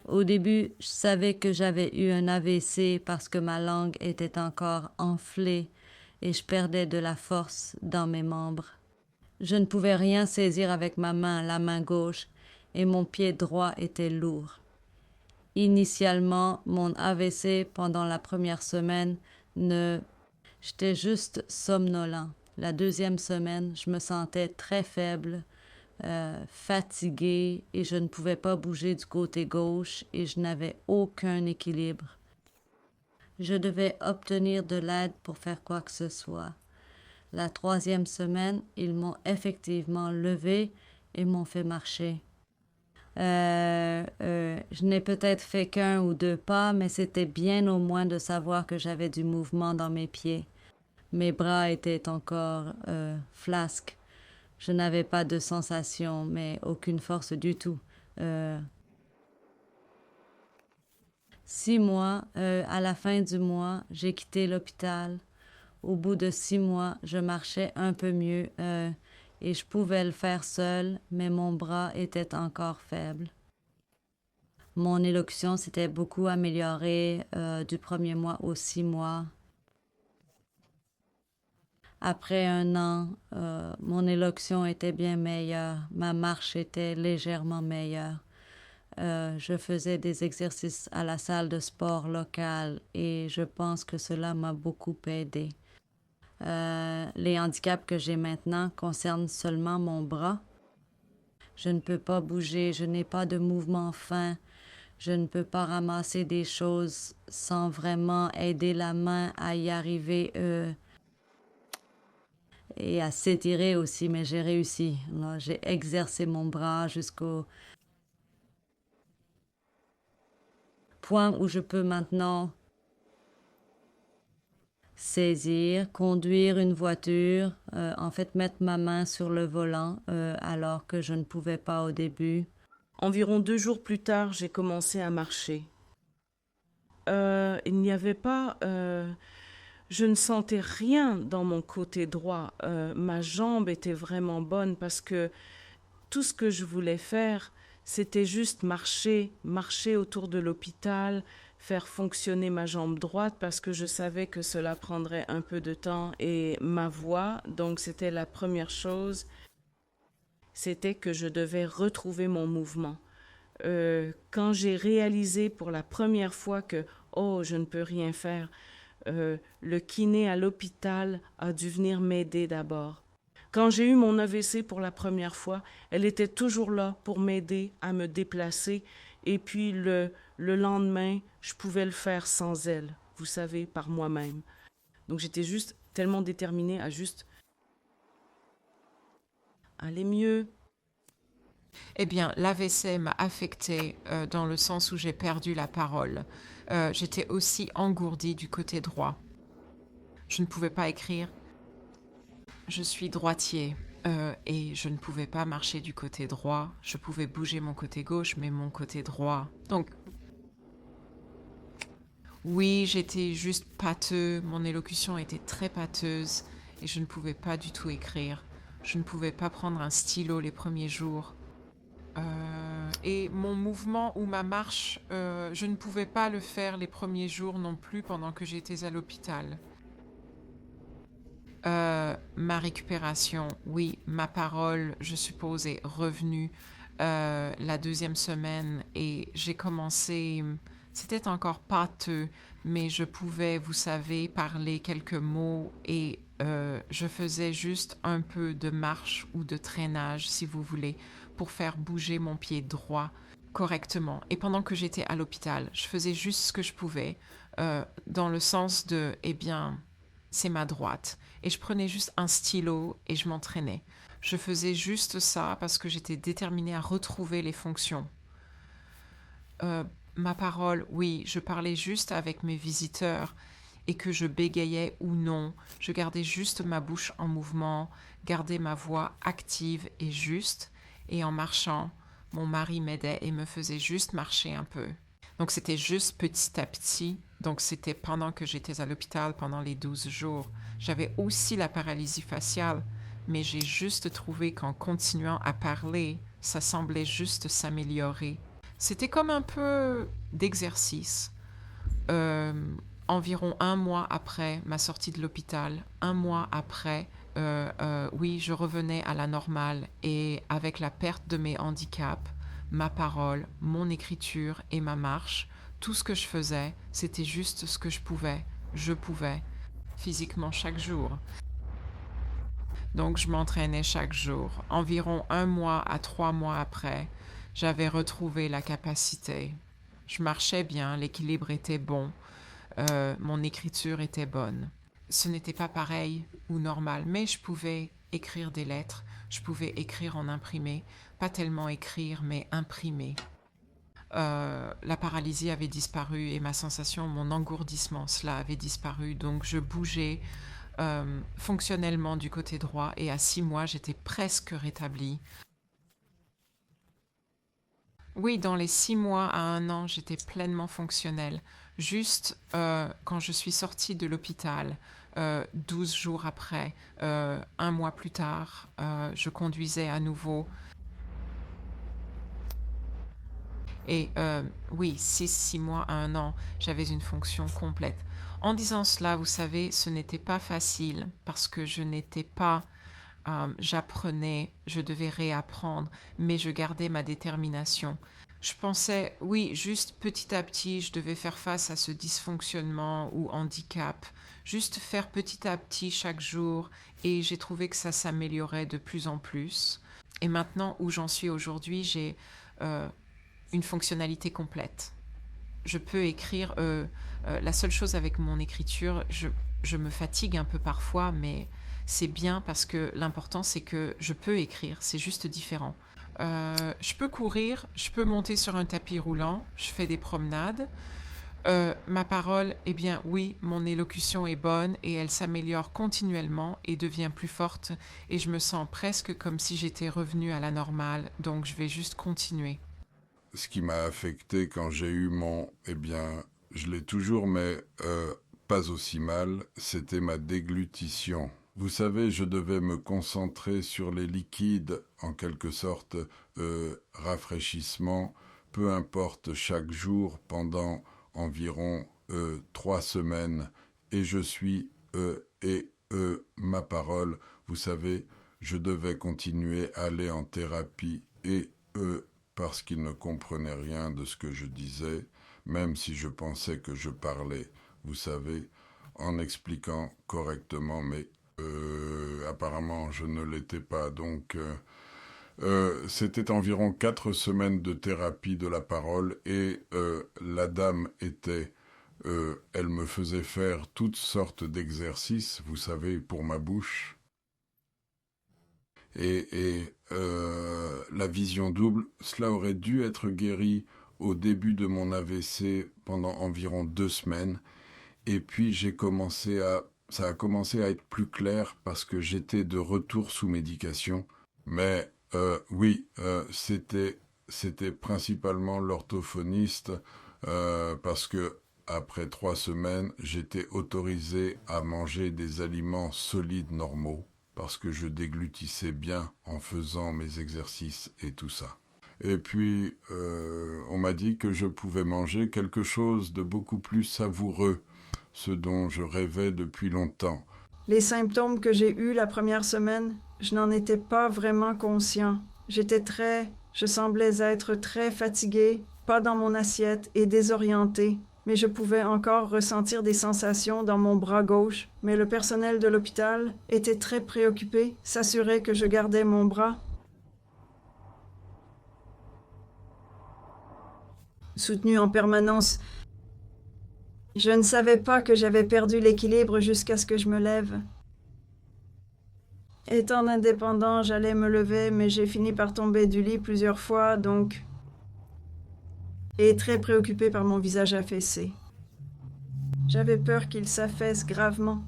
Au début, je savais que j'avais eu un AVC parce que ma langue était encore enflée et je perdais de la force dans mes membres. Je ne pouvais rien saisir avec ma main, la main gauche, et mon pied droit était lourd. Initialement, mon AVC pendant la première semaine ne... J'étais juste somnolent. La deuxième semaine, je me sentais très faible, fatiguée et je ne pouvais pas bouger du côté gauche et je n'avais aucun équilibre. Je devais obtenir de l'aide pour faire quoi que ce soit. La troisième semaine, ils m'ont effectivement levé et m'ont fait marcher. Je n'ai peut-être fait qu'un ou deux pas, mais c'était bien au moins de savoir que j'avais du mouvement dans mes pieds. Mes bras étaient encore flasques. Je n'avais pas de sensation, mais aucune force du tout. Euh, 6 mois, à la fin du mois, j'ai quitté l'hôpital. Au bout de 6 mois, je marchais un peu mieux et je pouvais le faire seul, mais mon bras était encore faible. Mon élocution s'était beaucoup améliorée du premier mois au 6 mois. Après un an, mon élocution était bien meilleure, ma marche était légèrement meilleure. Je faisais des exercices à la salle de sport locale et je pense que cela m'a beaucoup aidé. Les handicaps que j'ai maintenant concernent seulement mon bras. Je ne peux pas bouger, je n'ai pas de mouvement fin, je ne peux pas ramasser des choses sans vraiment aider la main à y arriver et à s'étirer aussi, mais j'ai réussi. Là, j'ai exercé mon bras jusqu'au point où je peux maintenant saisir, conduire une voiture, en fait mettre ma main sur le volant alors que je ne pouvais pas au début. Environ 2 jours plus tard, j'ai commencé à marcher. Il n'y avait pas... je ne sentais rien dans mon côté droit. Ma jambe était vraiment bonne parce que tout ce que je voulais faire, c'était juste marcher, marcher autour de l'hôpital, faire fonctionner ma jambe droite parce que je savais que cela prendrait un peu de temps et ma voix, donc c'était la première chose, c'était que je devais retrouver mon mouvement. Quand j'ai réalisé pour la première fois que, oh, je ne peux rien faire, le kiné à l'hôpital a dû venir m'aider d'abord. Quand j'ai eu mon AVC pour la première fois, elle était toujours là pour m'aider à me déplacer. Et puis le lendemain, je pouvais le faire sans elle, vous savez, par moi-même. Donc j'étais juste tellement déterminée à juste aller mieux. Eh bien, l'AVC m'a affectée dans le sens où j'ai perdu la parole. J'étais aussi engourdie du côté droit. Je ne pouvais pas écrire. Je suis droitier et je ne pouvais pas marcher du côté droit. Je pouvais bouger mon côté gauche, mais mon côté droit. Donc, oui, j'étais juste pâteux. Mon élocution était très pâteuse et je ne pouvais pas du tout écrire. Je ne pouvais pas prendre un stylo les premiers jours. Et mon mouvement ou ma marche, je ne pouvais pas le faire les premiers jours non plus pendant que j'étais à l'hôpital. Ma récupération, oui, ma parole, je suppose, est revenue la deuxième semaine et j'ai commencé, c'était encore pâteux, mais je pouvais, vous savez, parler quelques mots et je faisais juste un peu de marche ou de traînage, si vous voulez, pour faire bouger mon pied droit correctement. Et pendant que j'étais à l'hôpital, je faisais juste ce que je pouvais, dans le sens de, eh bien, c'est ma droite. Et je prenais juste un stylo et je m'entraînais. Je faisais juste ça parce que j'étais déterminée à retrouver les fonctions. Ma parole, oui, je parlais juste avec mes visiteurs et que je bégayais ou non, je gardais juste ma bouche en mouvement, gardais ma voix active et juste, et en marchant, mon mari m'aidait et me faisait juste marcher un peu. Donc c'était juste petit à petit, donc c'était pendant que j'étais à l'hôpital pendant les 12 jours. J'avais aussi la paralysie faciale, mais j'ai juste trouvé qu'en continuant à parler, ça semblait juste s'améliorer. C'était comme un peu d'exercice. Euh, Environ 1 mois après ma sortie de l'hôpital, 1 mois après, oui, je revenais à la normale et avec la perte de mes handicaps, ma parole, mon écriture et ma marche, tout ce que je faisais, c'était juste ce que je pouvais, physiquement chaque jour. Donc je m'entraînais chaque jour. Environ 1 mois à 3 mois après, j'avais retrouvé la capacité. Je marchais bien, l'équilibre était bon, mon écriture était bonne. Ce n'était pas pareil ou normal, mais je pouvais écrire des lettres, je pouvais écrire en imprimé, pas tellement écrire, mais imprimer. La paralysie avait disparu et ma sensation, mon engourdissement, cela avait disparu. Donc je bougeais fonctionnellement du côté droit et à 6 mois, j'étais presque rétablie. Oui, dans les 6 mois à 1 an, j'étais pleinement fonctionnelle. Juste quand je suis sortie de l'hôpital, 12 jours après, 1 mois plus tard, je conduisais à nouveau. Et oui, 6 mois à 1 an, j'avais une fonction complète. En disant cela, vous savez, ce n'était pas facile parce que je n'étais pas, j'apprenais, je devais réapprendre, mais je gardais ma détermination. Je pensais, oui, juste petit à petit, je devais faire face à ce dysfonctionnement ou handicap, juste faire petit à petit chaque jour, et j'ai trouvé que ça s'améliorait de plus en plus. Et maintenant, où j'en suis aujourd'hui, j'ai une fonctionnalité complète. Je peux écrire, la seule chose avec mon écriture, je me fatigue un peu parfois, mais c'est bien parce que l'important c'est que je peux écrire, c'est juste différent. Je peux courir, je peux monter sur un tapis roulant, je fais des promenades. Ma parole, eh bien oui, mon élocution est bonne et elle s'améliore continuellement et devient plus forte et je me sens presque comme si j'étais revenue à la normale, donc je vais juste continuer. Ce qui m'a affecté quand j'ai eu eh bien, je l'ai toujours, mais pas aussi mal, c'était ma déglutition. Vous savez, je devais me concentrer sur les liquides, en quelque sorte, rafraîchissement, peu importe chaque jour, pendant environ 3 semaines, et je suis, ma parole, vous savez, je devais continuer à aller en thérapie, et parce qu'il ne comprenait rien de ce que je disais, même si je pensais que je parlais, vous savez, en expliquant correctement, mais apparemment je ne l'étais pas. Donc c'était environ 4 semaines de thérapie de la parole et la dame était... elle me faisait faire toutes sortes d'exercices, vous savez, pour ma bouche. Et la vision double, cela aurait dû être guéri au début de mon AVC pendant environ 2 semaines. Et puis ça a commencé à être plus clair parce que j'étais de retour sous médication. Mais oui, c'était principalement l'orthophoniste parce que après 3 semaines, j'étais autorisé à manger des aliments solides normaux parce que je déglutissais bien en faisant mes exercices et tout ça. Et puis, on m'a dit que je pouvais manger quelque chose de beaucoup plus savoureux, ce dont je rêvais depuis longtemps. Les symptômes que j'ai eus la première semaine, je n'en étais pas vraiment conscient. Je semblais être très fatiguée, pas dans mon assiette et désorientée. Mais je pouvais encore ressentir des sensations dans mon bras gauche. Mais le personnel de l'hôpital était très préoccupé, s'assurait que je gardais mon bras soutenu en permanence. Je ne savais pas que j'avais perdu l'équilibre jusqu'à ce que je me lève. Étant indépendant, j'allais me lever, mais j'ai fini par tomber du lit plusieurs fois, donc... et très préoccupée par mon visage affaissé. J'avais peur qu'il s'affaisse gravement.